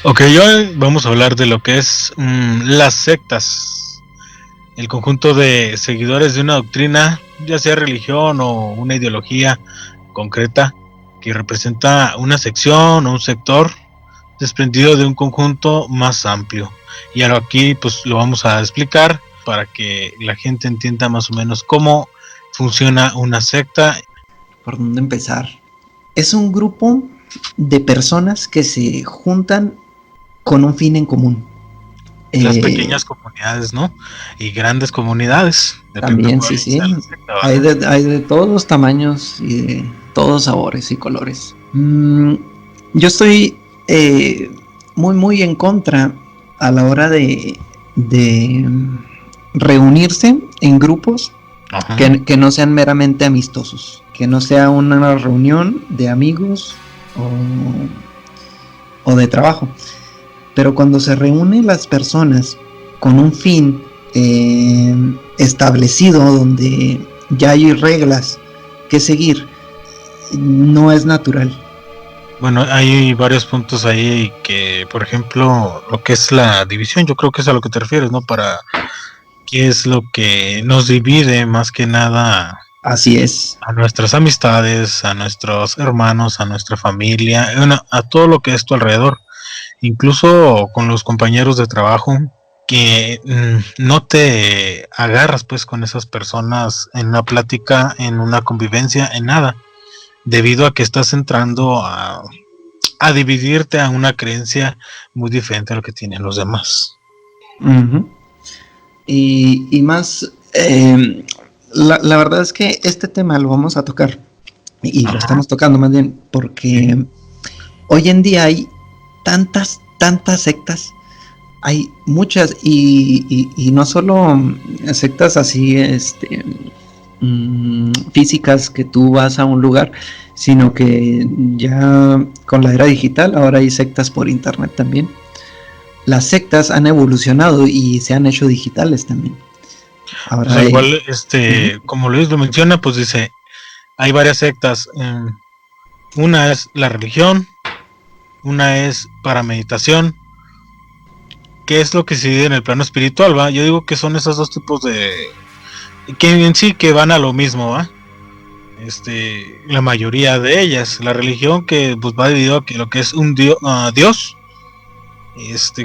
Ok, hoy vamos a hablar de lo que es las sectas, el conjunto de seguidores de una doctrina, ya sea religión o una ideología concreta, que representa una sección o un sector desprendido de un conjunto más amplio. Y ahora aquí pues lo vamos a explicar para que la gente entienda más o menos cómo funciona una secta. ¿Por dónde empezar? Es un grupo de personas que se juntan con un fin en común. Las pequeñas comunidades, ¿no? Y grandes comunidades. También, sí, sí. Secta, hay de todos los tamaños y de todos sabores y colores. Yo estoy muy en contra a la hora de reunirse en grupos que no sean meramente amistosos, que no sea una reunión de amigos o de trabajo. Pero cuando se reúnen las personas con un fin establecido, donde ya hay reglas que seguir, no es natural. Bueno, hay varios puntos ahí que, por ejemplo, lo que es la división, yo creo que es a lo que te refieres, ¿no? Para qué es lo que nos divide más que nada. Así es. A nuestras amistades, a nuestros hermanos, a nuestra familia, a todo lo que es tu alrededor, incluso con los compañeros de trabajo, que no te agarras pues con esas personas en una plática, en una convivencia, en nada, debido a que estás entrando a dividirte a una creencia muy diferente a lo que tienen los demás. Uh-huh. Y más, la verdad es que este tema lo vamos a tocar, y lo estamos tocando más bien porque hoy en día hay tantas sectas, hay muchas, y no solo sectas así físicas, que tú vas a un lugar, sino que ya con la era digital ahora hay sectas por internet también. Las sectas han evolucionado y se han hecho digitales también. Ahora pues igual, como Luis lo menciona, pues dice, hay varias sectas. Una es la religión, una es para meditación. ¿Qué es lo que se divide en el plano espiritual, va? Yo digo que son esos dos tipos de... que en sí que van a lo mismo, va. La mayoría de ellas. La religión que pues va dividido a que lo que es un Dios,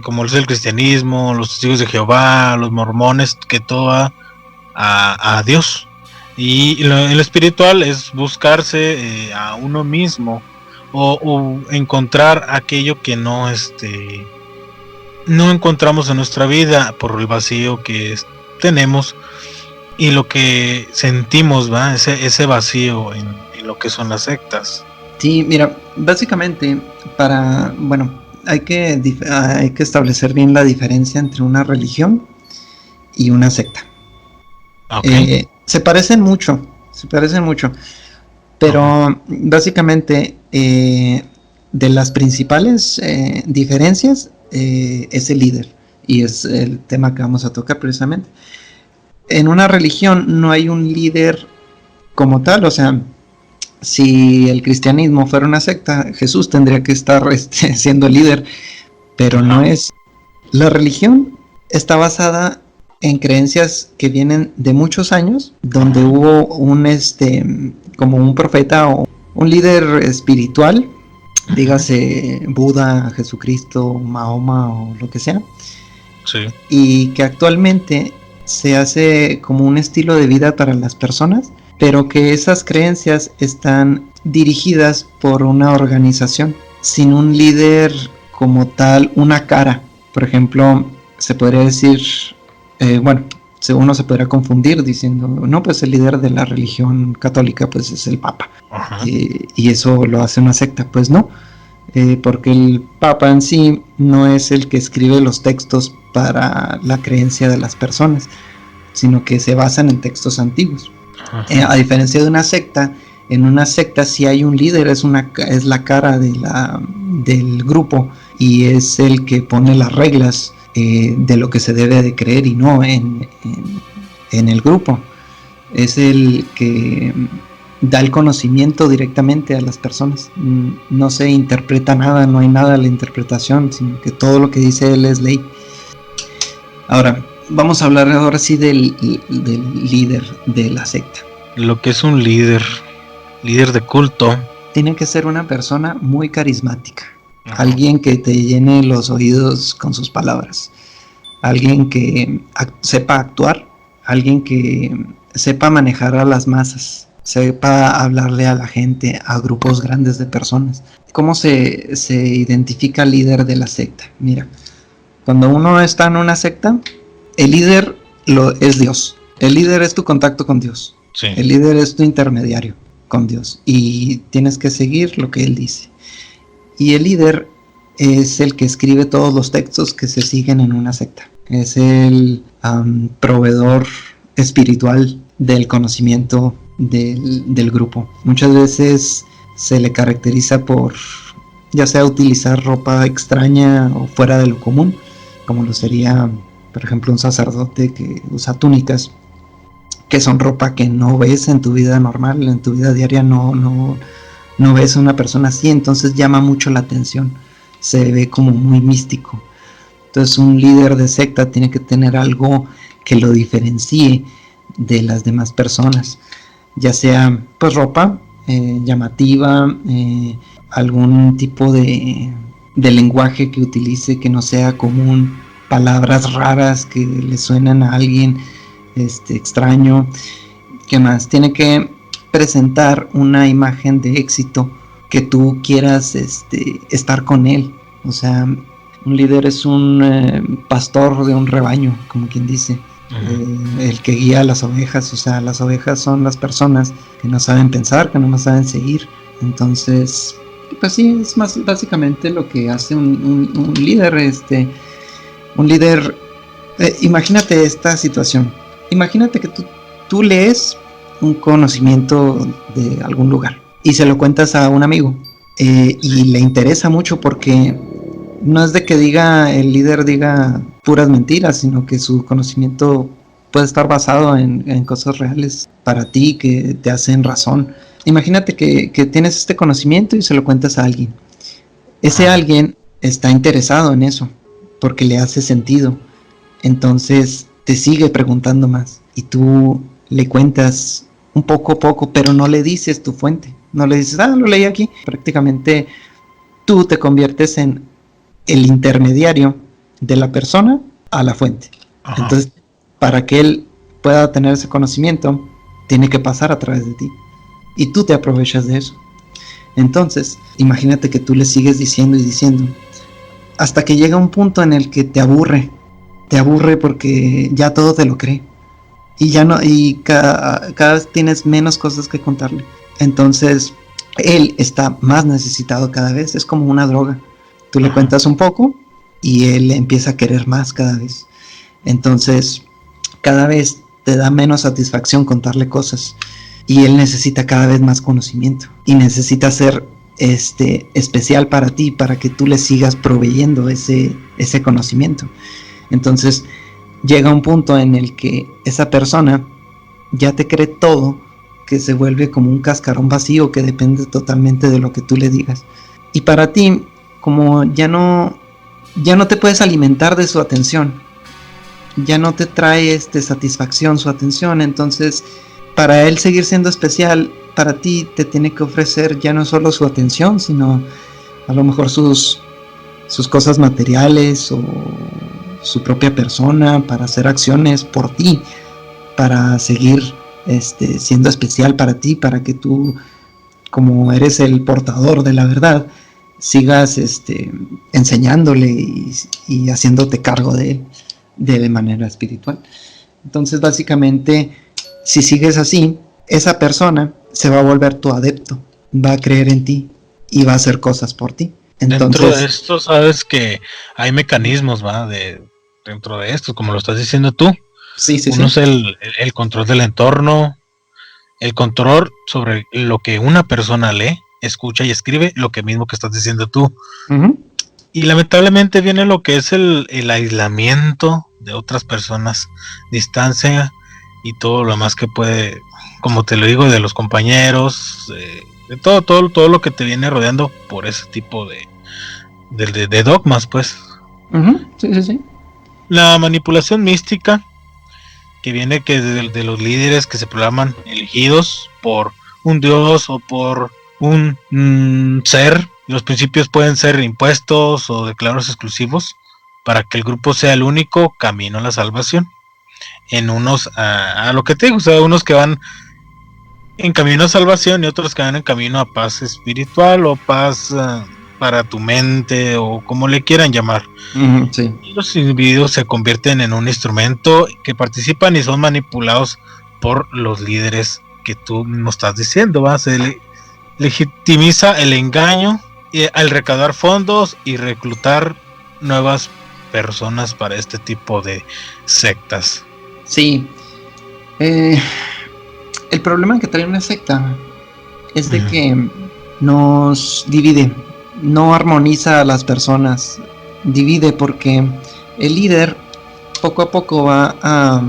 como es el cristianismo, los testigos de Jehová, los mormones, que todo va a Dios. Y en lo espiritual es buscarse a uno mismo o encontrar aquello que no encontramos en nuestra vida por el vacío que tenemos y lo que sentimos, ¿va? Ese vacío en lo que son las sectas. Sí, mira, básicamente hay que establecer bien la diferencia entre una religión y una secta. Okay. Se parecen mucho, pero básicamente de las principales diferencias es el líder, y es el tema que vamos a tocar precisamente. En una religión no hay un líder como tal, o sea, si el cristianismo fuera una secta, Jesús tendría que estar siendo el líder, pero no es. La religión está basada en creencias que vienen de muchos años, donde hubo como un profeta o un líder espiritual, dígase Buda, Jesucristo, Mahoma o lo que sea, sí. Y que actualmente se hace como un estilo de vida para las personas, pero que esas creencias están dirigidas por una organización, sin un líder como tal, una cara. Por ejemplo, se podría decir, uno se podría confundir diciendo, no, pues el líder de la religión católica pues es el Papa, y eso lo hace una secta. Pues no, porque el Papa en sí no es el que escribe los textos para la creencia de las personas, sino que se basan en textos antiguos. A diferencia de una secta, en una secta sí hay un líder, es la cara del grupo, y es el que pone las reglas de lo que se debe de creer y no en el grupo. Es el que da el conocimiento directamente a las personas. No se interpreta nada, no hay nada en la interpretación, sino que todo lo que dice él es ley. Ahora, vamos a hablar ahora sí del líder de la secta. Lo que es un líder de culto. Tiene que ser una persona muy carismática. Ajá. Alguien que te llene los oídos con sus palabras. Alguien que sepa actuar. Alguien que sepa manejar a las masas. Sepa hablarle a la gente, a grupos grandes de personas. ¿Cómo se identifica el líder de la secta? Mira, cuando uno está en una secta, el líder es Dios. El líder es tu contacto con Dios. Sí. El líder es tu intermediario con Dios. Y tienes que seguir lo que Él dice. Y el líder es el que escribe todos los textos que se siguen en una secta. Es el proveedor espiritual del conocimiento del grupo. Muchas veces se le caracteriza por ya sea utilizar ropa extraña o fuera de lo común, como lo sería, por ejemplo, un sacerdote que usa túnicas, que son ropa que no ves en tu vida normal, en tu vida diaria no ves a una persona así, entonces llama mucho la atención, se ve como muy místico. Entonces un líder de secta tiene que tener algo que lo diferencie de las demás personas, ya sea pues ropa llamativa, algún tipo de lenguaje que utilice que no sea común, palabras raras que le suenan a alguien extraño. ¿Qué más? Tiene que presentar una imagen de éxito, que tú quieras estar con él. O sea, un líder es un pastor de un rebaño, como quien dice. El que guía a las ovejas. O sea, las ovejas son las personas que no saben pensar, que no saben seguir. Entonces, pues sí, es más básicamente lo que hace un líder. Un líder, imagínate esta situación. Imagínate que tú lees un conocimiento de algún lugar y se lo cuentas a un amigo y le interesa mucho, porque no es de que el líder diga puras mentiras, sino que su conocimiento puede estar basado en cosas reales para ti que te hacen razón. Imagínate que tienes este conocimiento y se lo cuentas a alguien. Ese alguien está interesado en eso porque le hace sentido. Entonces te sigue preguntando más y tú le cuentas un poco a poco, pero no le dices tu fuente. No le dices, lo leí aquí. Prácticamente tú te conviertes en el intermediario de la persona a la fuente. Ajá. Entonces, para que él pueda tener ese conocimiento, tiene que pasar a través de ti. Y tú te aprovechas de eso. Entonces, imagínate que tú le sigues diciendo y diciendo, hasta que llega un punto en el que te aburre porque ya todo te lo cree. Y ya no, y cada vez tienes menos cosas que contarle. Entonces, él está más necesitado cada vez. Es como una droga. Tú le cuentas un poco y él empieza a querer más cada vez. Entonces, cada vez te da menos satisfacción contarle cosas. Y él necesita cada vez más conocimiento. Y necesita ser especial para ti, para que tú le sigas proveyendo ese conocimiento. Entonces, llega un punto en el que esa persona ya te cree todo, que se vuelve como un cascarón vacío que depende totalmente de lo que tú le digas. Y para ti, como ya no te puedes alimentar de su atención, ya no te trae satisfacción su atención, entonces para él seguir siendo especial, para ti te tiene que ofrecer ya no solo su atención, sino a lo mejor sus cosas materiales o su propia persona, para hacer acciones por ti, para seguir siendo especial para ti, para que tú, como eres el portador de la verdad, sigas enseñándole y haciéndote cargo de él de manera espiritual. Entonces, básicamente, si sigues así, esa persona se va a volver tu adepto, va a creer en ti y va a hacer cosas por ti. Entonces, dentro de esto, sabes que hay mecanismos, dentro de esto, como lo estás diciendo tú. Sí. Uno es el control del entorno, el control sobre lo que una persona lee, escucha y escribe, lo que mismo que estás diciendo tú. Uh-huh. Y lamentablemente viene lo que es el aislamiento de otras personas, distancia y todo lo más que puede como te lo digo, de los compañeros, de todo lo que te viene rodeando por ese tipo de dogmas, pues. Sí. La manipulación mística, que viene que de los líderes que se programan elegidos por un dios o por un ser. Los principios pueden ser impuestos o declarados exclusivos para que el grupo sea el único camino a la salvación. En unos, a lo que te digo, o sea, unos que van en camino a salvación y otros que van en camino a paz espiritual o paz para tu mente o como le quieran llamar. Sí. Y los individuos se convierten en un instrumento que participan y son manipulados por los líderes que tú nos estás diciendo, ¿va? Se legitimiza el engaño al recaudar fondos y reclutar nuevas personas para este tipo de sectas. Sí. El problema que trae una secta es de que nos divide, no armoniza a las personas, divide porque el líder poco a poco va a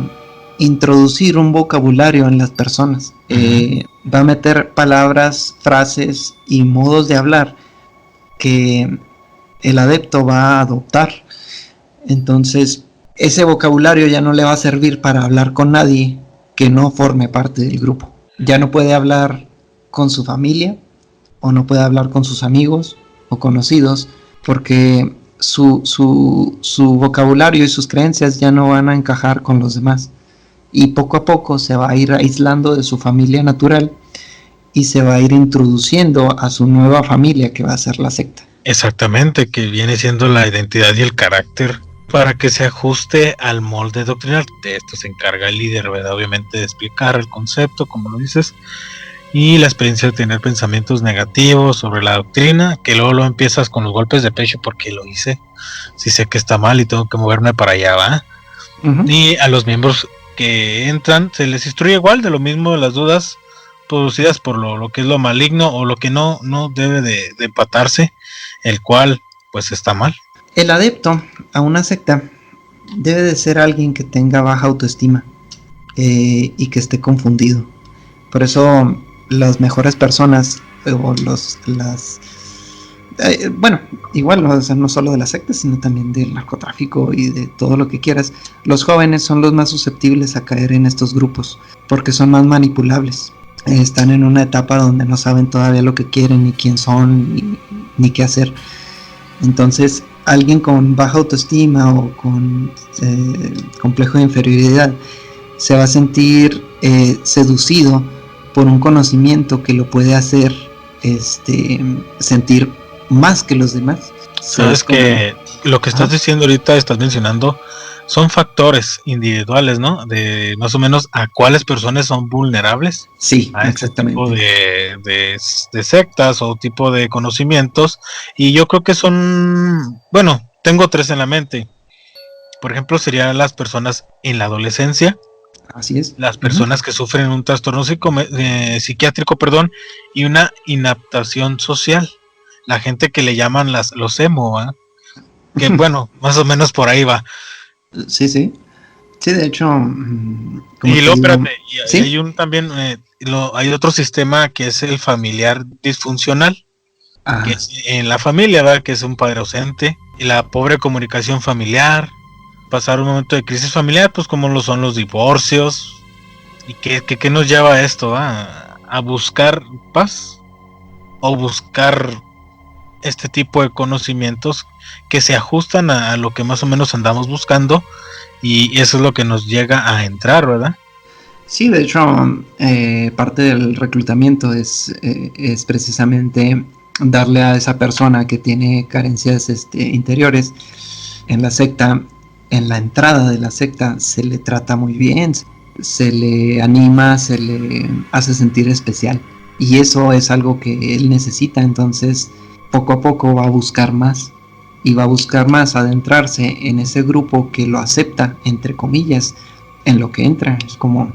introducir un vocabulario en las personas, va a meter palabras, frases y modos de hablar que el adepto va a adoptar. Entonces ese vocabulario ya no le va a servir para hablar con nadie que no forme parte del grupo. Ya no puede hablar con su familia o no puede hablar con sus amigos o conocidos porque su vocabulario y sus creencias ya no van a encajar con los demás. Y poco a poco se va a ir aislando de su familia natural y se va a ir introduciendo a su nueva familia, que va a ser la secta. Exactamente, que viene siendo la identidad y el carácter para que se ajuste al molde doctrinal. De esto se encarga el líder, ¿verdad? Obviamente de explicar el concepto, como lo dices, y la experiencia de tener pensamientos negativos sobre la doctrina, que luego lo empiezas con los golpes de pecho porque lo hice, si sé que está mal y tengo que moverme para allá, ¿va? Y a los miembros que entran se les instruye igual de lo mismo, de las dudas producidas por lo que es lo maligno o lo que no debe de empatarse, el cual pues está mal. El adepto a una secta debe de ser alguien que tenga baja autoestima y que esté confundido. Por eso las mejores personas o bueno, igual no solo de la secta, sino también del narcotráfico y de todo lo que quieras. Los jóvenes son los más susceptibles a caer en estos grupos porque son más manipulables. Están en una etapa donde no saben todavía lo que quieren, ni quién son, ni qué hacer. Entonces, alguien con baja autoestima o con complejo de inferioridad se va a sentir seducido por un conocimiento que lo puede hacer sentir más que los demás. Sabes que lo que estás diciendo ahorita, estás mencionando, son factores individuales, ¿no? De más o menos a cuáles personas son vulnerables. Sí, a exactamente. este tipo de sectas o tipo de conocimientos. Y yo creo que son, bueno, tengo tres en la mente. Por ejemplo, serían las personas en la adolescencia. Así es. Las personas que sufren un trastorno psiquiátrico, y una inadaptación social. La gente que le llaman los emo, ¿eh? Que bueno, más o menos por ahí va. Sí. Sí, de hecho. Y luego, espérate, ¿sí? hay también, hay otro sistema que es el familiar disfuncional, que es en la familia, ¿verdad? Que es un padre ausente, y la pobre comunicación familiar, pasar un momento de crisis familiar, pues como lo son los divorcios, y que nos lleva a esto, a buscar paz, o buscar este tipo de conocimientos que se ajustan a lo que más o menos andamos buscando, y eso es lo que nos llega a entrar, ¿verdad? Sí, de hecho, parte del reclutamiento es precisamente darle a esa persona que tiene carencias interiores en la secta, en la entrada de la secta, se le trata muy bien, se le anima, se le hace sentir especial. Y eso es algo que él necesita, entonces poco a poco va a buscar más. Y va a buscar más adentrarse en ese grupo que lo acepta, entre comillas, en lo que entra. Es como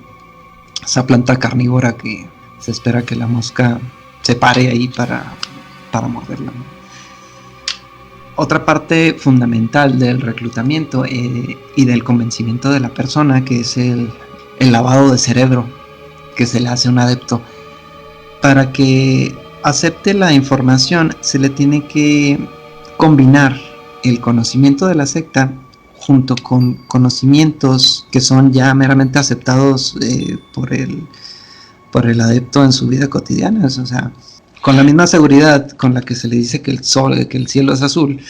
esa planta carnívora que se espera que la mosca se pare ahí para morderla. Otra parte fundamental del reclutamiento y del convencimiento de la persona, que es el lavado de cerebro. que se le hace a un adepto. Para que acepte la información se le tiene que combinar el conocimiento de la secta junto con conocimientos que son ya meramente aceptados por el adepto en su vida cotidiana. O sea, con la misma seguridad con la que se le dice que el cielo es azul,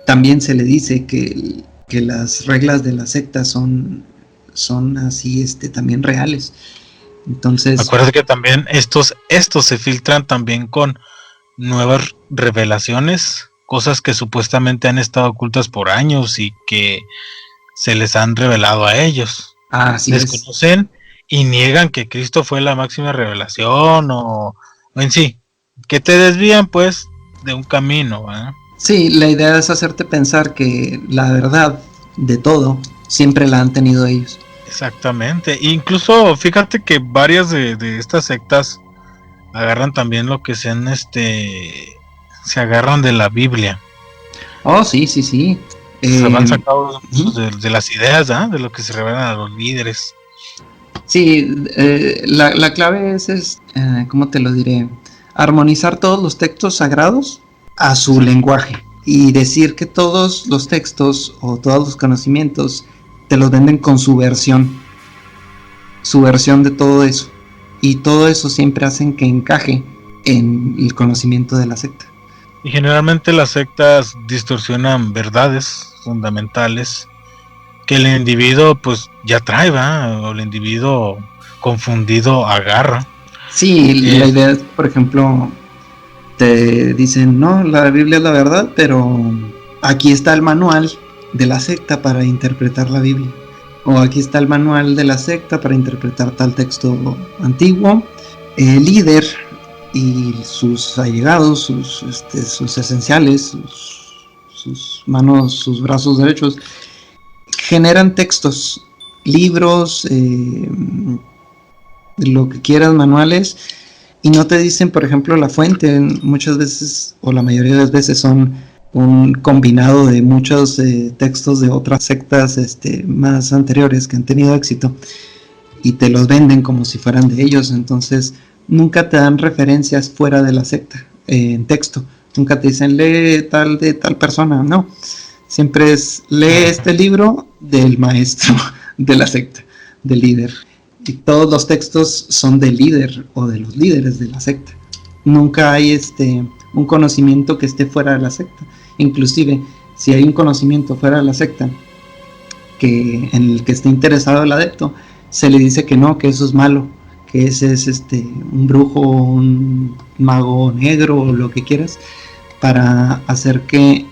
también se le dice que las reglas de la secta son así también reales. Entonces, acuérdate que también estos se filtran también con nuevas revelaciones, cosas que supuestamente han estado ocultas por años y que se les han revelado a ellos. Desconocen y niegan que Cristo fue la máxima revelación o en sí, que te desvían pues de un camino, ¿eh? Sí, la idea es hacerte pensar que la verdad de todo siempre la han tenido ellos. Exactamente, incluso fíjate que varias de estas sectas agarran también lo que sean se agarran de la Biblia. Oh, sí. Se van sacando de las ideas, ¿eh? De lo que se revelan a los líderes. Sí, la clave es ¿cómo te lo diré? Armonizar todos los textos sagrados a su lenguaje y decir que todos los textos o todos los conocimientos te los venden con su versión de todo eso, y todo eso siempre hacen que encaje en el conocimiento de la secta. Y generalmente las sectas distorsionan verdades fundamentales que el individuo pues ya trae, ¿va? O el individuo confundido agarra. Sí, la idea es, por ejemplo, te dicen, no, la Biblia es la verdad, pero aquí está el manual de la secta para interpretar la Biblia. O aquí está el manual de la secta para interpretar tal texto antiguo. El líder y sus allegados, sus esenciales, sus manos, sus brazos derechos, generan textos, libros, lo que quieras, manuales, y no te dicen, por ejemplo, la fuente. Muchas veces, o la mayoría de las veces, son un combinado de muchos textos de otras sectas más anteriores que han tenido éxito, y te los venden como si fueran de ellos. Entonces nunca te dan referencias fuera de la secta en texto. Nunca te dicen lee tal de tal persona, no. Siempre es lee este libro del maestro de la secta, del líder. Y todos los textos son del líder o de los líderes de la secta. Nunca hay un conocimiento que esté fuera de la secta. Inclusive, si hay un conocimiento fuera de la secta en el que esté interesado el adepto, se le dice que no, que eso es malo, que ese es un brujo, un mago negro o lo que quieras, para hacer que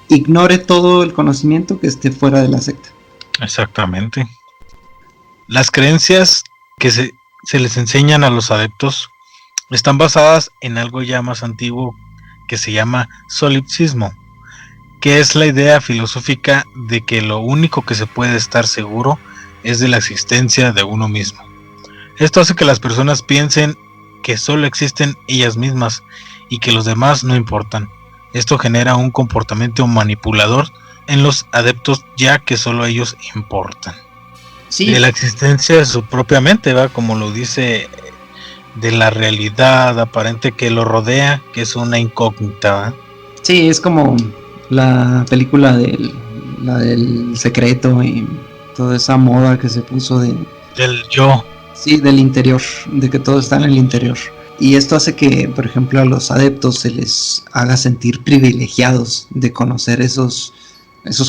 ignore todo el conocimiento que esté fuera de la secta. Exactamente. Las creencias que se les enseñan a los adeptos están basadas en algo ya más antiguo que se llama solipsismo, que es la idea filosófica de que lo único que se puede estar seguro es de la existencia de uno mismo. Esto hace que las personas piensen que solo existen ellas mismas y que los demás no importan. Esto genera un comportamiento manipulador en los adeptos, ya que solo ellos importan. Sí. De la existencia de su propia mente, ¿va? Como lo dice, de la realidad aparente que lo rodea, que es una incógnita, ¿va? Sí, es como la película del secreto y toda esa moda que se puso del yo. Sí, del interior, de que todo está en el interior. Y esto hace que, por ejemplo, a los adeptos se les haga sentir privilegiados de conocer esos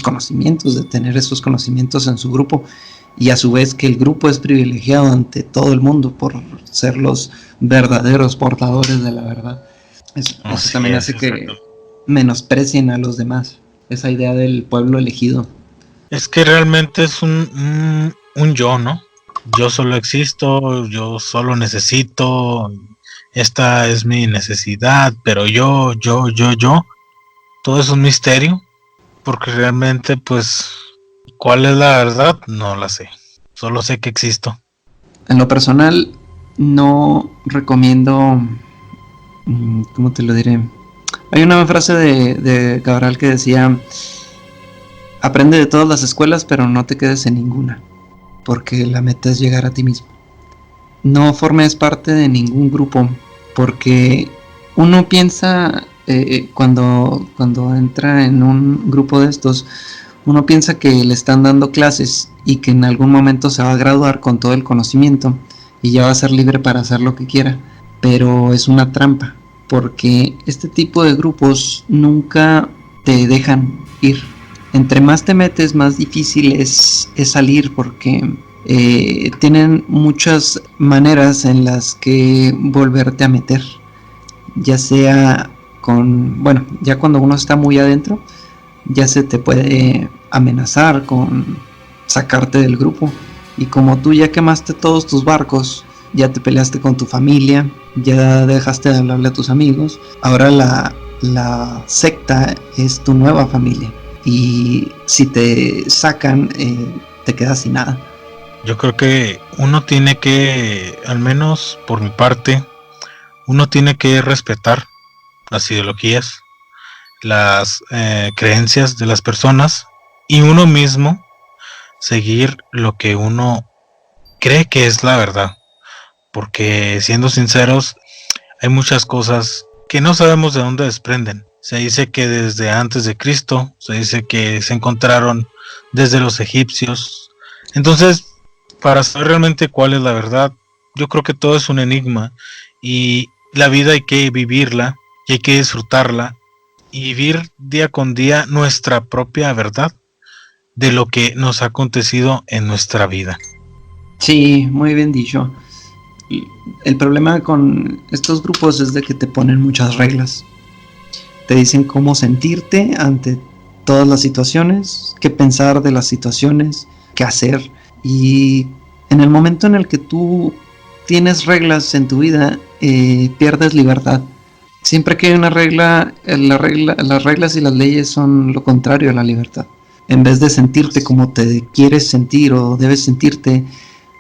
conocimientos, de tener esos conocimientos en su grupo, y a su vez que el grupo es privilegiado ante todo el mundo por ser los verdaderos portadores de la verdad. Eso también hace que menosprecien a los demás, esa idea del pueblo elegido. Es que realmente es un yo, ¿no? Yo solo existo, yo solo necesito, esta es mi necesidad, pero yo, todo es un misterio, porque realmente, pues, ¿cuál es la verdad? No la sé, solo sé que existo. En lo personal, no recomiendo, ¿cómo te lo diré? Hay una frase de Cabral que decía: aprende de todas las escuelas, pero no te quedes en ninguna, porque la meta es llegar a ti mismo. no formes parte de ningún grupo, porque uno piensa, cuando entra en un grupo de estos, uno piensa que le están dando clases y que en algún momento se va a graduar con todo el conocimiento y ya va a ser libre para hacer lo que quiera, pero es una trampa, porque este tipo de grupos nunca te dejan ir. Entre más te metes, más difícil es salir, porque tienen muchas maneras en las que volverte a meter, ya sea bueno, ya cuando uno está muy adentro, ya se te puede amenazar con sacarte del grupo, y como tú ya quemaste todos tus barcos, ya te peleaste con tu familia, ya dejaste de hablarle a tus amigos, ahora la secta es tu nueva familia, y si te sacan, te quedas sin nada. Yo creo que uno tiene que, al menos por mi parte, uno tiene que respetar las ideologías, las creencias de las personas, y uno mismo seguir lo que uno cree que es la verdad, porque siendo sinceros, hay muchas cosas que no sabemos de dónde desprenden. Se dice que desde antes de Cristo, se dice que se encontraron desde los egipcios. Entonces, para saber realmente cuál es la verdad, yo creo que todo es un enigma, y la vida hay que vivirla y hay que disfrutarla y vivir día con día nuestra propia verdad de lo que nos ha acontecido en nuestra vida. Sí, muy bien dicho. El problema con estos grupos es de que te ponen muchas reglas. Te dicen cómo sentirte ante todas las situaciones, qué pensar de las situaciones, qué hacer. Y en el momento en el que tú tienes reglas en tu vida, pierdes libertad. Siempre que hay una regla, las reglas y las leyes son lo contrario a la libertad. En vez de sentirte como te quieres sentir o debes sentirte,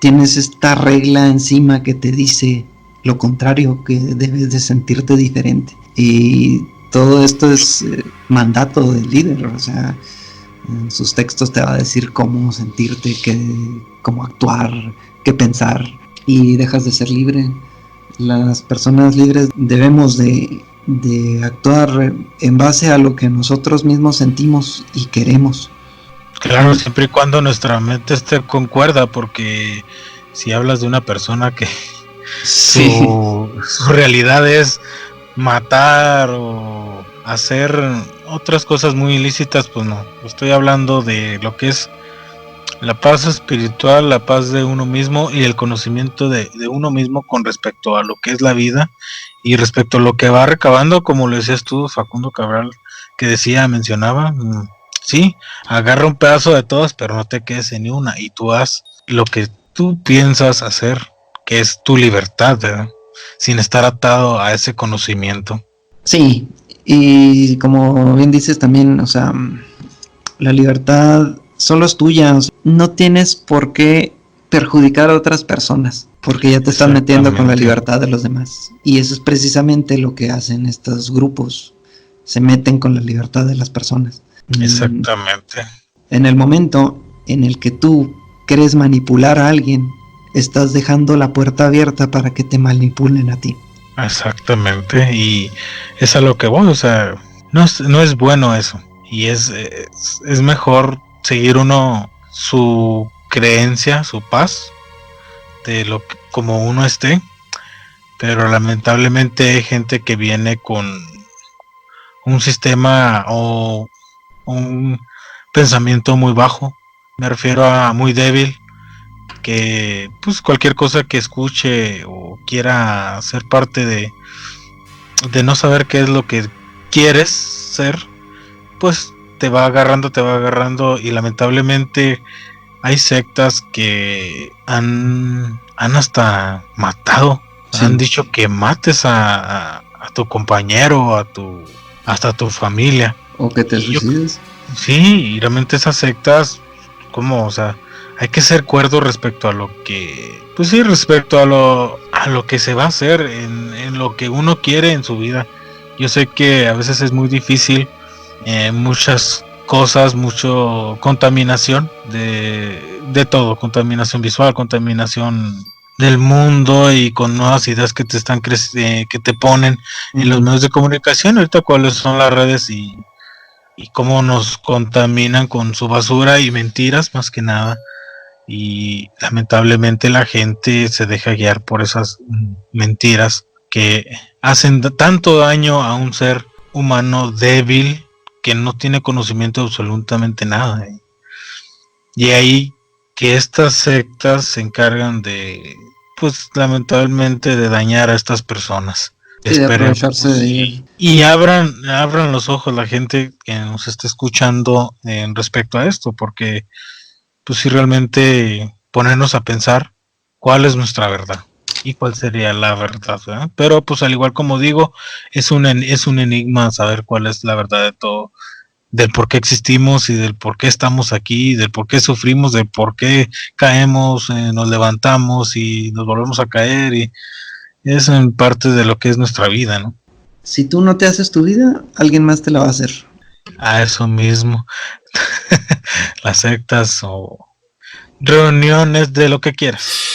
tienes esta regla encima que te dice lo contrario, que debes de sentirte diferente. Y todo esto es mandato del líder, o sea, en sus textos te va a decir cómo sentirte, cómo actuar, qué pensar, y dejas de ser libre. Las personas libres debemos de actuar en base a lo que nosotros mismos sentimos y queremos. Claro, siempre y cuando nuestra mente esté concuerda, porque si hablas de una persona que sí. su realidad es matar o hacer otras cosas muy ilícitas, pues no. Estoy hablando de lo que es la paz espiritual, la paz de uno mismo y el conocimiento de uno mismo con respecto a lo que es la vida y respecto a lo que va recabando, como lo decías tú, Facundo Cabral, que mencionaba, sí, agarra un pedazo de todas, pero no te quedes en ni una, y tú haz lo que tú piensas hacer, que es tu libertad, ¿verdad? Sin estar atado a ese conocimiento. Sí, y como bien dices también, o sea, la libertad solo es tuya, o sea, no tienes por qué perjudicar a otras personas, porque ya te estás metiendo con la libertad de los demás. Y eso es precisamente lo que hacen estos grupos, se meten con la libertad de las personas. Exactamente. En el momento en el que tú quieres manipular a alguien, estás dejando la puerta abierta para que te manipulen a ti. Exactamente, y es a lo que voy, o sea, no es bueno eso, y es mejor seguir uno su creencia, su paz, de lo que, como uno esté, pero lamentablemente hay gente que viene con un sistema o un pensamiento muy bajo, me refiero a muy débil, que pues cualquier cosa que escuche o quiera ser parte de no saber qué es lo que quieres ser, pues te va agarrando, y lamentablemente hay sectas que han hasta matado, sí. Han dicho que mates a tu compañero, hasta a tu familia. O que te suicides. Sí, y realmente esas sectas, como, o sea, hay que ser cuerdo respecto a lo que, pues sí, respecto a lo que se va a hacer en lo que uno quiere en su vida. Yo sé que a veces es muy difícil, muchas cosas, mucho contaminación de todo, contaminación visual, contaminación del mundo y con nuevas ideas que te están que te ponen en los medios de comunicación. Ahorita cuáles son las redes y cómo nos contaminan con su basura y mentiras más que nada. Y lamentablemente la gente se deja guiar por esas mentiras que hacen tanto daño a un ser humano débil que no tiene conocimiento de absolutamente nada. Y ahí que estas sectas se encargan de, pues lamentablemente, de dañar a estas personas. Sí, de aprovecharse de ellos. Y abran los ojos la gente que nos está escuchando en respecto a esto, porque pues si realmente ponernos a pensar cuál es nuestra verdad y cuál sería la verdad, ¿verdad? Pero pues al igual como digo, es un enigma saber cuál es la verdad de todo, del por qué existimos y del por qué estamos aquí, del por qué sufrimos, del por qué caemos, nos levantamos y nos volvemos a caer, y es en parte de lo que es nuestra vida, ¿no? Si tú no te haces tu vida, alguien más te la va a hacer. A eso mismo. Las sectas o reuniones de lo que quieras.